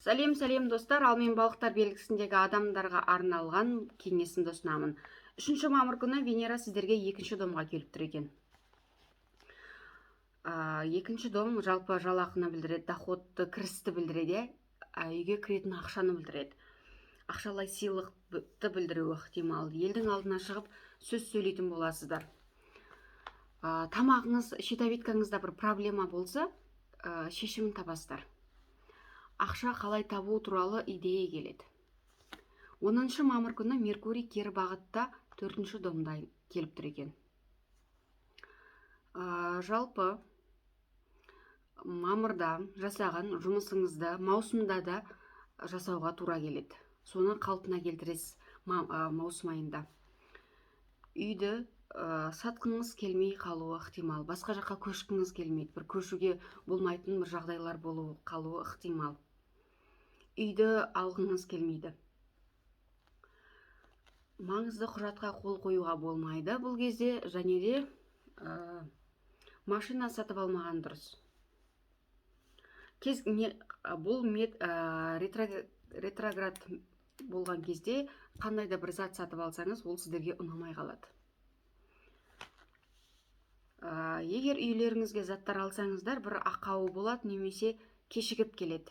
Сәлем достар, ал мен балықтар белгісіндегі адамдарға арналған кеңесімді ұсынамын. 3 мамыр күні Венера сіздерге екінші домға келіп тұр екен. Екінші дом жалпы жалақыны білдіреді, доходты, кірісті білдіреді, үйге кіретін ақшаны білдіреді. Ақшалай сыйлықты білдіруі ықтимал. Елдің алдына шығып сөз сөйлейтін боласыздар. Тамағыңыз, щитовидкаңызда бір проблема болса, шешімін табасыздар. Ақша қалай табу туралы идея келеді. 10 мамыр күні Меркурий кері бағытта 4 домда келіп тұр екен. Жалпы мамырда жасаған жұмысыңызды маусымда да жасауға тура келеді. Соны қалпына келтіресіз маусым айында. Үйді сатқыңыз келмей қалуы ықтимал. Басқа жаққа көшкіңіз келмейді. Бір көшуге болмайтын бір жағдайлар қалуы ықтимал. Үйді алғыңыз келмейді. Маңызды құжатқа қол қоюға болмайды бұл кезде, және де машина сатып алмаған дұрыс. Бұл ретроград болған кезде қандай да бір зат сатып алсаңыз, ол сіздерге ұнамай қалады. Егер үйлеріңізге заттар алсаңыздар, бір ақауы болады, немесе кешігіп келеді.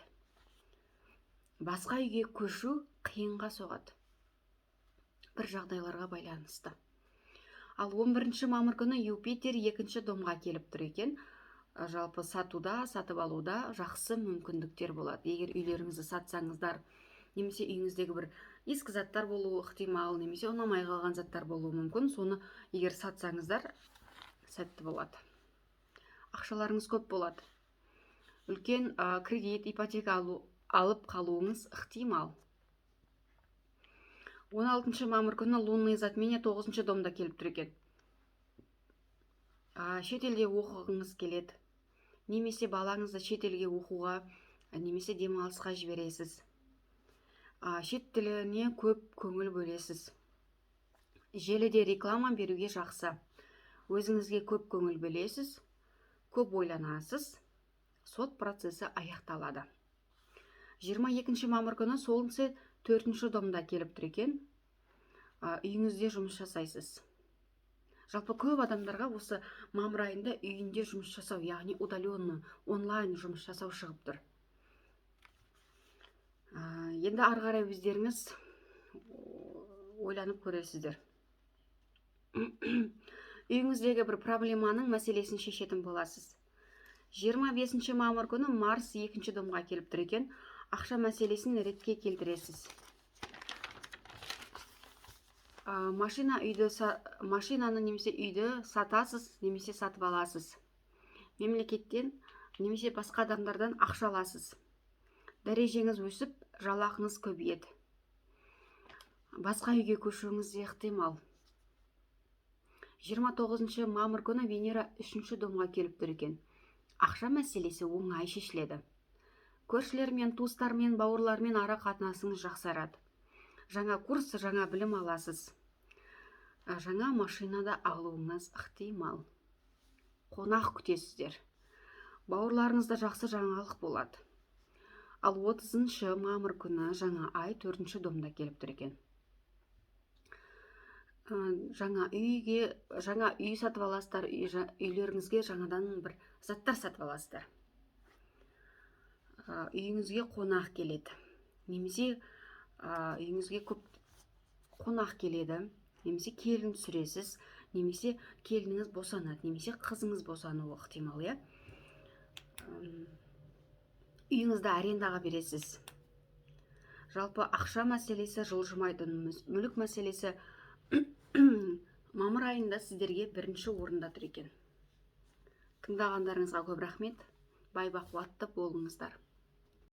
Басқа үйге көшу қиынға соғады. Бір жағдайларға байланысты. Ал 11 мамыр күні Юпитер 2 домға келіп тұр екен. Жалпы сатуда, сатып алуда жақсы мүмкіндіктер болады. Егер үйлеріңізді сатсаңыздар, немесе үйіңіздегі бір ескі заттар болуы ықтимал, немесе ұнамай қалған заттар болуы мүмкін. Соны егер сатсаңыздар, сәтті болады. Ақшаларыңыз көп болады. Үлкен кредит, ипотека алып қалуыңыз ықтимал. 16 мамыр күні лунный затмение 9 домда келіп тұр екен. Шетелде оқығыңыз келеді. Немесе балаңызды шетелге оқуға, немесе демалысқа жібересіз. Шет тіліне көп көңіл бөлесіз. Желіде реклама беруге жақсы. Өзіңізге көп көңіл бөлесіз, көп ойланасыз. Сот процесі аяқталады. 22 мамыр күні Солнце 4 домда келіп тұр екен. Үйіңізде жұмыс жасайсыз. Жалпы көп адамдарға осы мамыр айында үйінде жұмыс жасау, яғни удаленный, онлайн жұмыс жасау шығып тұр. Енді ары қарай өздеріңіз ойланып көресіздер. Үйіңіздегі бір проблеманың мәселесін шешетін боласыз. 25 мамыр күні Марс 2 домға келіп тұр екен. Ақша мәселесін ретке келтіресіз. Машинаны немесе үйді сатасыз, немесе сатып аласыз. Мемлекеттен немесе басқа адамдардан ақша аласыз. Дәрежеңіз өсіп, жалақыңыз көбейеді. Басқа үйге көшуіңіз ықтимал. 29 мамыр күні Венера 3 домға келіп тұр екен. Ақша мәселесі оңай шешіледі. Көршілермен, туыстармен, бауырлармен ара қатынасыңыз жақсарады. Жаңа курс, жаңа білім аласыз. Жаңа машинада алуыңыз ықтимал. Қонақ күтесіздер. Бауырларыңызда жақсы жаңалық болады. Ал 30 мамыр күні жаңа ай 4 домда келіп тұр екен. Жаңа үй сатып аласыздар, үйлеріңізге жаңадан бір заттар сатып аласыздар. Үйіңізге қонақ келеді. Немесе үйіңізге көп қонақ келеді. Немесе келін түсіресіз. Немесе келініңіз босанады. Немесе қызыңыз босануы ықтимал. Үйіңізді арендаға бересіз. Жалпы ақша мәселесі жылжымайды. Мүлік мәселесі мамыр айында сіздерге 1 орында тұр екен. Тыңдағандарыңызға көп рахмет. Бай бақуатты болыңыздар.